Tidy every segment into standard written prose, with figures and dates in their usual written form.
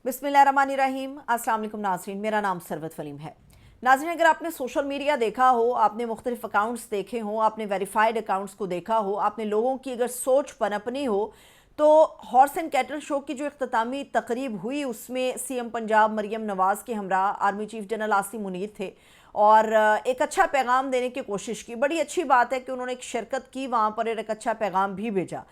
बिस्मिल्लाहिर्रहमानिर्रहीम। अस्सलाम वालेकुम नाज़रीन, मेरा नाम सरवत फलीम है। नाज़रीन, अगर आपने सोशल मीडिया देखा हो, आपने मुख्तलिफ अकाउंट्स देखे हों, आपने वेरीफाइड अकाउंट्स को देखा हो, आपने लोगों की अगर सोच पनपनी हो, तो हॉर्स एंड कैटल शो की जो इख्तितामी तकरीब हुई उसमें सीएम पंजाब मरियम नवाज़ के हमरा army chief general Asim Munir थे और एक अच्छा पैगाम देने की कोशिश की। बड़ी अच्छी बात है कि उन्होंने एक शिरकत की वहाँ पर, एक अच्छा पैगाम भी भेजा।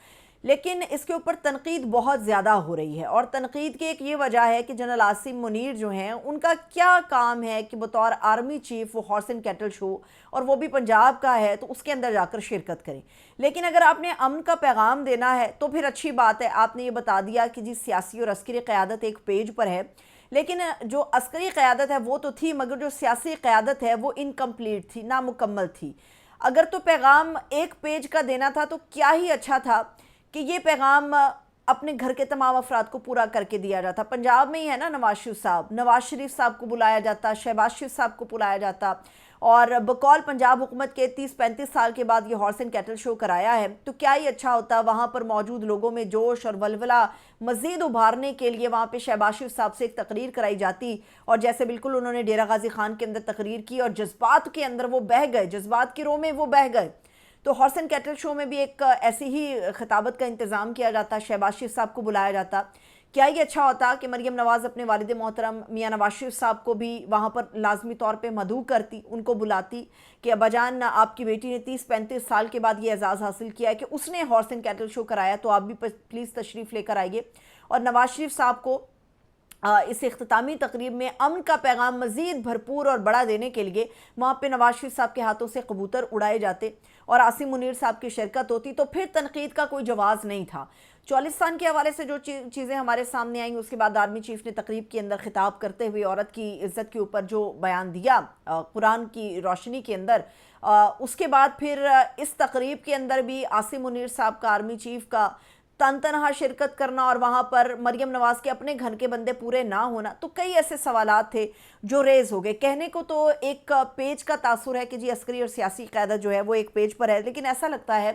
लेकिन इसके ऊपर तनकीद बहुत ज़्यादा हो रही है और तनकीद की एक ये वजह है कि जनरल आसिम मुनीर जो हैं उनका क्या काम है कि बतौर आर्मी चीफ वो हॉर्स एंड कैटल शो, और वो भी पंजाब का है, तो उसके अंदर जाकर शिरकत करें। लेकिन अगर आपने अमन का पैगाम देना है तो फिर अच्छी बात है, आपने ये बता दिया कि जी सियासी और अस्करी क़यादत एक पेज पर है। लेकिन जो अस्करी क़यादत है वो तो थी, मगर जो सियासी क़यादत है वो इनकम्प्लीट थी, नामुकम्मल थी। अगर तो पैगाम एक पेज का देना था तो क्या ही अच्छा था कि ये पैगाम अपने घर के तमाम अफराद को पूरा करके दिया जाता। पंजाब में ही है ना नवाज शरीफ साहब, नवाज शरीफ साहब को बुलाया जाता, शहबाज शरीफ साहब को बुलाया जाता, और बकौल पंजाब हुकूमत के 30-35 साल के बाद ये हॉर्स एंड कैटल शो कराया है, तो क्या ही अच्छा होता। वहाँ पर मौजूद लोगों में जोश और वलवला मज़ीद उभारने के लिए वहाँ पे शहबाज शरीफ साहब से एक तकरीर कराई जाती, और जैसे बिल्कुल उन्होंने डेरा गाजी खान के अंदर तकरीर की और जज्बात के अंदर वो बह गए, जज्बात की रो में वो बह गए। तो हॉर्स एंड कैटल शो में भी एक ऐसी ही खिताबत का इंतज़ाम किया जाता, शहबाज शरीफ साहब को बुलाया जाता। क्या ये अच्छा होता कि मरियम नवाज़ अपने वालिद मोहतरम मियाँ नवाज शरीफ साहब को भी वहाँ पर लाजमी तौर पे मदऊ करती, उनको बुलाती कि अब्बाजान आपकी बेटी ने 30-35 साल के बाद ये एजाज़ हासिल किया है कि उसने हॉर्स एंड कैटल शो कराया, तो आप भी प्लीज़ तशरीफ़ लेकर आइए। और नवाज शरीफ साहब को इस इख्तितामी तकरीब में अमन का पैगाम मज़ीद भरपूर और बड़ा देने के लिए वहाँ पे नवाज शरीफ साहब के हाथों से कबूतर उड़ाए जाते और आसिम मुनीर साहब की शिरकत होती, तो फिर तनकीद का कोई जवाज़ नहीं था। चौलिस्तान के हवाले से जो चीज़ें हमारे सामने आई, उसके बाद आर्मी चीफ ने तकरीब के अंदर खिताब करते हुए औरत की इज़्ज़त के ऊपर जो बयान दिया कुरान की रोशनी के अंदर, उसके बाद फिर इस तकरीब के अंदर भी आसिम मुनीर साहब का, आर्मी चीफ का तन तनहा शिरकत करना और वहाँ पर मरियम नवाज़ के अपने घर के बंदे पूरे ना होना, तो कई ऐसे सवालात थे जो रेज़ हो गए। कहने को तो एक पेज का तासुर है कि जी अस्करी और सियासी क़यादत जो है वो एक पेज पर है, लेकिन ऐसा लगता है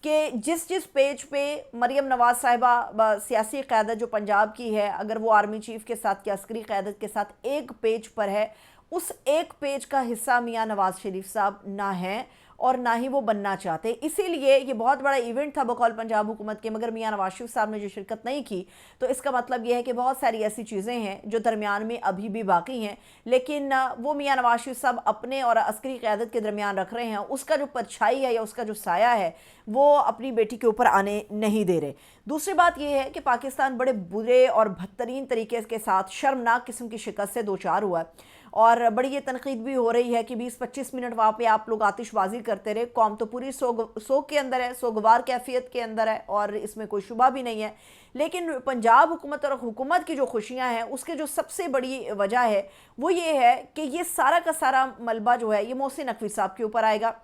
कि जिस जिस पेज पे मरियम नवाज़ साहिबा सियासी क़यादत जो पंजाब की है, अगर वो आर्मी चीफ के साथ या अस्करी क़यादत के साथ एक पेज पर है, उस एक पेज का हिस्सा मियाँ नवाज़ शरीफ साहब ना हैं और ना ही वो बनना चाहते। इसीलिए ये बहुत बड़ा इवेंट था बकौल पंजाब हुकूमत के, मगर मियाँ नवाज शरीफ साहब ने जो शिरकत नहीं की, तो इसका मतलब ये है कि बहुत सारी ऐसी चीज़ें हैं जो दरमियान में अभी भी बाकी हैं, लेकिन वो मियाँ नवाज शरीफ साहब अपने और अस्करी क़यादत के दरमियान रख रहे हैं। उसका जो परछाई है या उसका जो साया है वो अपनी बेटी के ऊपर आने नहीं दे रहे। दूसरी बात यह है कि पाकिस्तान बड़े बुरे और बदतरीन तरीके के साथ शर्मनाक किस्म की शिकस्त से दो चार हुआ है, और बड़ी ये तनकीद भी हो रही है कि 20-25 मिनट वहाँ पे आप लोग आतिशबाजी करते रहे। कौम तो पूरी सोग के अंदर है, सोगवार कैफियत के अंदर है, और इसमें कोई शुबा भी नहीं है। लेकिन पंजाब हुकूमत और हुकूमत की जो खुशियाँ हैं उसके जो सबसे बड़ी वजह है वो ये है कि ये सारा का सारा मलबा जो है ये मोहसिन नकवी साहब के ऊपर आएगा,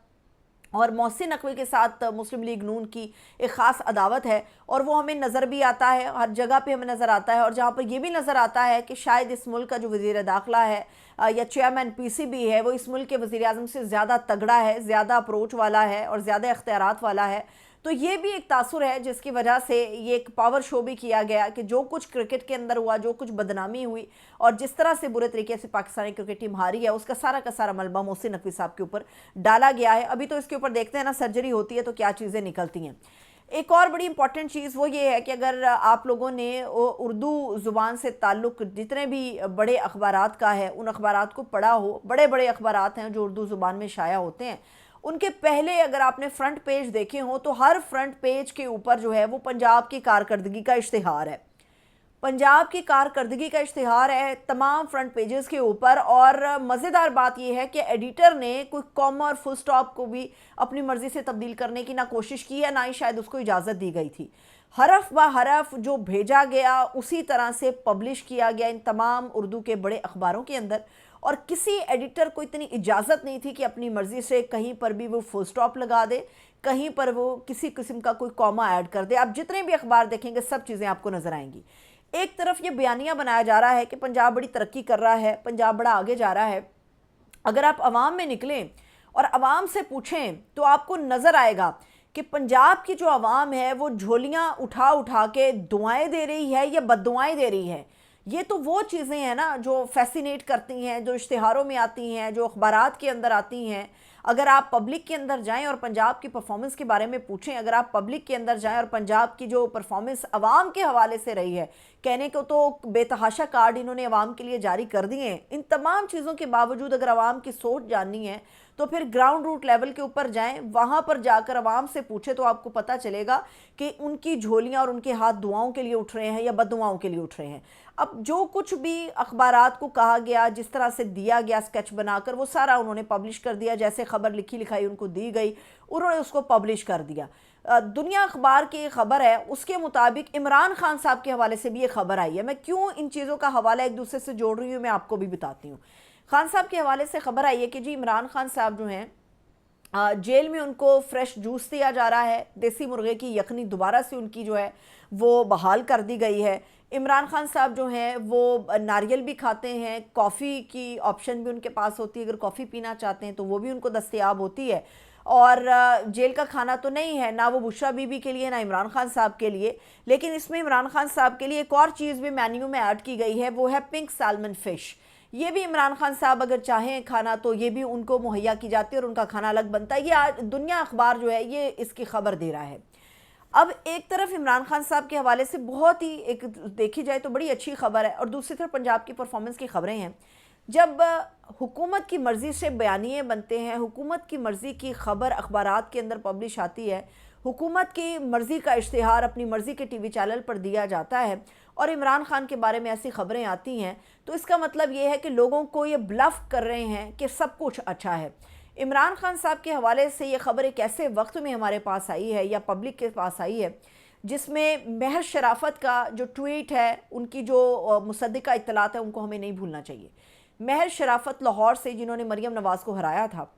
और मोहसिन नकवी के साथ मुस्लिम लीग नून की एक ख़ास अदावत है, और वो हमें नज़र भी आता है, हर जगह पे हमें नज़र आता है। और जहाँ पर ये भी नज़र आता है कि शायद इस मुल्क का जो वज़ीर दाखिला है या चेयरमैन पीसीबी है, वो इस मुल्क के वज़ीर आज़म से ज़्यादा तगड़ा है, ज़्यादा अप्रोच वाला है और ज़्यादा इख्तियारात वाला है। तो ये भी एक तासुर है जिसकी वजह से ये एक पावर शो भी किया गया कि जो कुछ क्रिकेट के अंदर हुआ, जो कुछ बदनामी हुई और जिस तरह से बुरे तरीके से पाकिस्तानी क्रिकेट टीम हारी है, उसका सारा का सारा मलबा मोहसिन नकवी साहब के ऊपर डाला गया है। अभी तो इसके ऊपर देखते हैं ना, सर्जरी होती है तो क्या चीज़ें निकलती हैं। एक और बड़ी इंपॉर्टेंट चीज़ वो ये है कि अगर आप लोगों ने उर्दू ज़ुबान से ताल्लुक़ जितने भी बड़े अखबारात का है, उन अखबारात को पढ़ा हो, बड़े बड़े अखबारात हैं जो उर्दू ज़ुबान में शाया होते हैं, उनके पहले अगर आपने फ्रंट पेज देखे हो तो हर फ्रंट पेज के ऊपर जो है वो पंजाब की कारकर्दगी का इश्तिहार है, पंजाब की कारकर्दगी का इश्तिहार है तमाम फ्रंट पेजेस के ऊपर। और मज़ेदार बात यह है कि एडिटर ने कोई कॉमा और फुल स्टॉप को भी अपनी मर्ज़ी से तब्दील करने की ना कोशिश की है, ना ही शायद उसको इजाज़त दी गई थी। हरफ ब हरफ जो भेजा गया उसी तरह से पब्लिश किया गया इन तमाम उर्दू के बड़े अखबारों के अंदर, और किसी एडिटर को इतनी इजाज़त नहीं थी कि अपनी मर्ज़ी से कहीं पर भी वो फुल स्टॉप लगा दे, कहीं पर वो किसी किस्म का कोई कॉमा ऐड कर दे। आप जितने भी अखबार देखेंगे सब चीज़ें आपको नज़र आएंगी। एक तरफ ये बयानिया बनाया जा रहा है कि पंजाब बड़ी तरक्की कर रहा है, पंजाब बड़ा आगे जा रहा है। अगर आप अवाम में निकलें और अवाम से पूछें तो आपको नज़र आएगा कि पंजाब की जो अवाम है वो झोलियाँ उठा उठा के दुआएं दे रही है या बद्दुआएं दे रही है। ये तो वो चीज़ें हैं ना जो फैसिनेट करती हैं, जो इश्तिहारों में आती हैं, जो अखबारात के अंदर आती हैं। अगर आप पब्लिक के अंदर जाएं और पंजाब की परफॉर्मेंस के बारे में पूछें, अगर आप पब्लिक के अंदर जाएं और पंजाब की जो परफॉर्मेंस अवाम के हवाले से रही है, कहने को तो बेतहाशा कार्ड इन्होंने अवाम के लिए जारी कर दिए हैं, इन तमाम चीज़ों के बावजूद अगर अवाम की सोच जाननी है तो फिर ग्राउंड रूट लेवल के ऊपर जाएं, वहाँ पर जाकर अवाम से पूछे तो आपको पता चलेगा कि उनकी झोलियाँ और उनके हाथ दुआओं के लिए उठ रहे हैं या बददुआओं के लिए उठ रहे हैं। अब जो कुछ भी अखबारात को कहा गया, जिस तरह से दिया गया स्केच बनाकर, वो सारा उन्होंने पब्लिश कर दिया। जैसे खबर लिखी लिखाई उनको दी गई, उन्होंने उसको पब्लिश कर दिया। दुनिया अखबार की एक खबर है, उसके मुताबिक इमरान खान साहब के हवाले से भी ये खबर आई है। मैं क्यों इन चीज़ों का हवाला एक दूसरे से जोड़ रही हूँ, मैं आपको भी बताती हूँ। खान साहब के हवाले से खबर आई है कि जी इमरान खान साहब जो हैं जेल में उनको फ्रेश जूस दिया जा रहा है, देसी मुर्गे की यखनी दोबारा से उनकी जो है वो बहाल कर दी गई है। इमरान खान साहब जो हैं वो नारियल भी खाते हैं, कॉफ़ी की ऑप्शन भी उनके पास होती है, अगर कॉफ़ी पीना चाहते हैं तो वो भी उनको दस्तयाब होती है। और जेल का खाना तो नहीं है ना वो बुशरा बीबी के लिए ना इमरान खान साहब के लिए, लेकिन इसमें इमरान खान साहब के लिए एक और चीज़ भी मेन्यू में ऐड की गई है, वो है पिंक सैल्मन फ़िश। ये भी इमरान खान साहब अगर चाहें खाना तो ये भी उनको मुहैया की जाती है और उनका खाना अलग बनता है। ये आज दुनिया अखबार जो है ये इसकी खबर दे रहा है। अब एक तरफ इमरान खान साहब के हवाले से बहुत ही एक देखी जाए तो बड़ी अच्छी खबर है और दूसरी तरफ पंजाब की परफॉर्मेंस की खबरें हैं। जब हुकूमत की मर्ज़ी से बयानिए बनते हैं, हुकूमत की मर्ज़ी की खबर अखबारात के अंदर पब्लिश आती है, हुकूमत की मर्ज़ी का इश्तिहार अपनी मर्ज़ी के टीवी चैनल पर दिया जाता है और इमरान खान के बारे में ऐसी खबरें आती हैं, तो इसका मतलब ये है कि लोगों को ये ब्लफ कर रहे हैं कि सब कुछ अच्छा है। इमरान खान साहब के हवाले से ये खबर एक ऐसे वक्त में हमारे पास आई है या पब्लिक के पास आई है जिसमें महर शराफत का जो ट्वीट है, उनकी जो मुसद्दिका इत्तलात है, उनको हमें नहीं भूलना चाहिए। महर शराफत लाहौर से जिन्होंने मरीम नवाज़ को हराया था,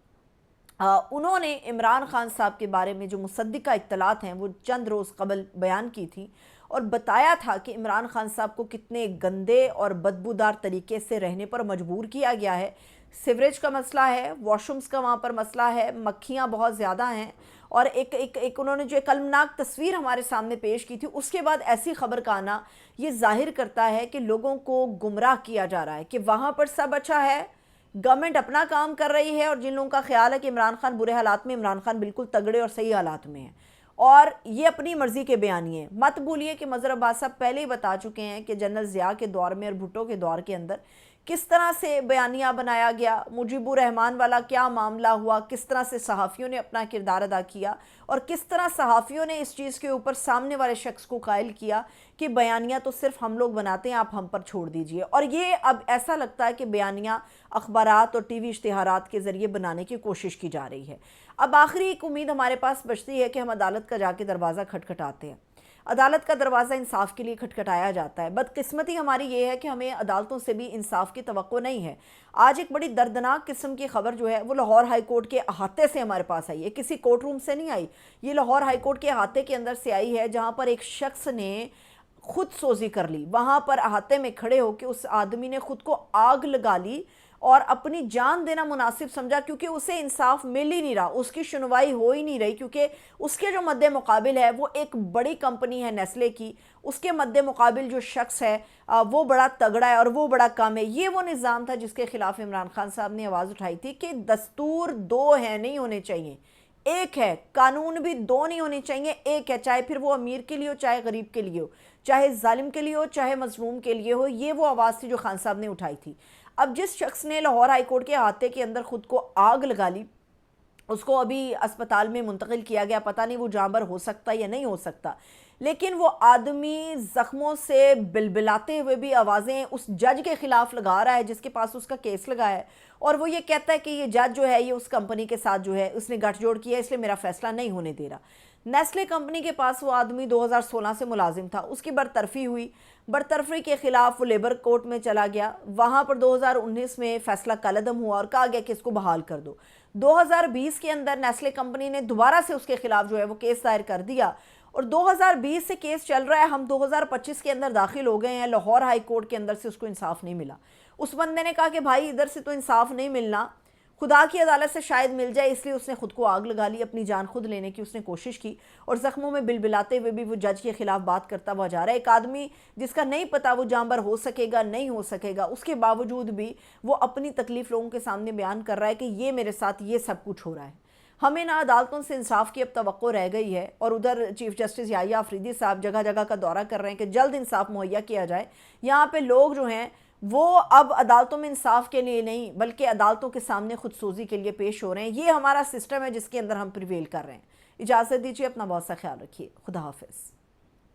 उन्होंने इमरान खान साहब के बारे में जो मुसद्दिका इत्तलात हैं वो चंद रोज़ कबल बयान की थी और बताया था कि इमरान खान साहब को कितने गंदे और बदबूदार तरीके से रहने पर मजबूर किया गया है। सीवरेज का मसला है, वॉशरूम्स का वहाँ पर मसला है, मक्खियाँ बहुत ज़्यादा हैं और एक उन्होंने जो कलमनाक तस्वीर हमारे सामने पेश की थी, उसके बाद ऐसी खबर का आना ये जाहिर करता है कि लोगों को गुमराह किया जा रहा है कि वहाँ पर सब अच्छा है, गवर्नमेंट अपना काम कर रही है और जिन लोगों का ख्याल है कि इमरान खान बुरे हालात में, इमरान खान बिल्कुल तगड़े और सही हालात में हैं और ये अपनी मर्ज़ी के बयानिए। मत भूलिए कि मज़हर अब्बास साहब पहले ही बता चुके हैं कि जनरल ज़िया के दौर में और भुट्टो के दौर के अंदर किस तरह से बयानिया बनाया गया, मुजीबुर रहमान वाला क्या मामला हुआ, किस तरह से सहाफ़ियों ने अपना किरदार अदा किया और किस तरह सहाफ़ियों ने इस चीज़ के ऊपर सामने वाले शख्स को कायल किया कि बयानिया तो सिर्फ हम लोग बनाते हैं, आप हम पर छोड़ दीजिए। और ये अब ऐसा लगता है कि बयानिया अखबारात और टीवी इश्तिहारात के ज़रिए बनाने की कोशिश की जा रही है। अब आखिरी एक उम्मीद हमारे पास बचती है कि हम अदालत का जाके दरवाज़ा खटखटाते हैं। अदालत का दरवाज़ा इंसाफ के लिए खटखटाया जाता है। बदकिस्मती हमारी ये है कि हमें अदालतों से भी इंसाफ की तवक्को नहीं है। आज एक बड़ी दर्दनाक किस्म की खबर जो है वो लाहौर हाई कोर्ट के अहाते से हमारे पास आई है, किसी कोर्ट रूम से नहीं आई। ये लाहौर हाई कोर्ट के अहाते के अंदर से आई है, जहाँ पर एक शख्स ने खुद सोजी कर ली। वहाँ पर अहाते में खड़े होकर उस आदमी ने खुद को आग लगा ली और अपनी जान देना मुनासिब समझा, क्योंकि उसे इंसाफ मिल ही नहीं रहा, उसकी सुनवाई हो ही नहीं रही, क्योंकि उसके जो मद्दे मुकाबिल है वो एक बड़ी कंपनी है नेस्ले की, उसके मद्दे मुकाबिल जो शख्स है वो बड़ा तगड़ा है और वो बड़ा कम है। ये वो निज़ाम था जिसके खिलाफ इमरान खान साहब ने आवाज़ उठाई थी कि दस्तूर दो हैं, नहीं होने चाहिए, एक है, कानून भी दो नहीं होने चाहिए, एक है, चाहे फिर वो अमीर के लिए हो, चाहे गरीब के लिए हो, चाहे जालिम के लिए हो, चाहे मजलूम के लिए हो। ये वो आवाज़ थी जो खान साहब ने उठाई थी। अब जिस शख्स ने लाहौर हाई कोर्ट के अहाते के अंदर खुद को आग लगा ली, उसको अभी अस्पताल में मुंतकिल किया गया, पता नहीं वो जानबर हो सकता या नहीं हो सकता, लेकिन वो आदमी ज़ख्मों से बिलबिलाते हुए भी आवाज़ें उस जज के ख़िलाफ़ लगा रहा है जिसके पास उसका केस लगा है, और वो ये कहता है कि ये जज जो है ये उस कंपनी के साथ जो है उसने गठजोड़ किया, इसलिए मेरा फ़ैसला नहीं होने दे रहा। नेस्ले कंपनी के पास वो आदमी 2016 से मुलाजिम था, उसकी बरतरफी हुई, बरतरफी के ख़िलाफ़ वो लेबर कोर्ट में चला गया, वहाँ पर 2019 में फ़ैसला कलअदम हुआ और कहा गया कि इसको बहाल कर दो। 2020 के अंदर नेस्ले कंपनी ने दोबारा से उसके ख़िलाफ़ जो है वो केस दायर कर दिया और 2020 से केस चल रहा है, हम 2025 के अंदर दाखिल हो गए हैं, लाहौर हाई कोर्ट के अंदर से उसको इंसाफ नहीं मिला। उस बंदे ने कहा कि भाई इधर से तो इंसाफ नहीं मिलना, खुदा की अदालत से शायद मिल जाए इसलिए उसने खुद को आग लगा ली, अपनी जान खुद लेने की उसने कोशिश की और जख्मों में बिलबिलाते हुए भी वो जज के खिलाफ बात करता हुआ जा रहा है। एक आदमी जिसका नहीं पता वो जानवर हो सकेगा नहीं हो सकेगा, उसके बावजूद भी वो अपनी तकलीफ लोगों के सामने बयान कर रहा है कि ये मेरे साथ ये सब कुछ हो रहा है। हमें ना अदालतों से इंसाफ की अब तवक्को रह गई है और उधर चीफ जस्टिस याहिया अफरीदी साहब जगह जगह का दौरा कर रहे हैं कि जल्द इंसाफ मुहैया किया जाए। यहाँ पे लोग जो हैं वो अब अदालतों में इंसाफ के लिए नहीं बल्कि अदालतों के सामने खुदसोजी के लिए पेश हो रहे हैं। ये हमारा सिस्टम है जिसके अंदर हम प्रिवेल कर रहे हैं। इजाज़त दीजिए, अपना बहुत सा ख्याल रखिए। खुदा हाफिज़।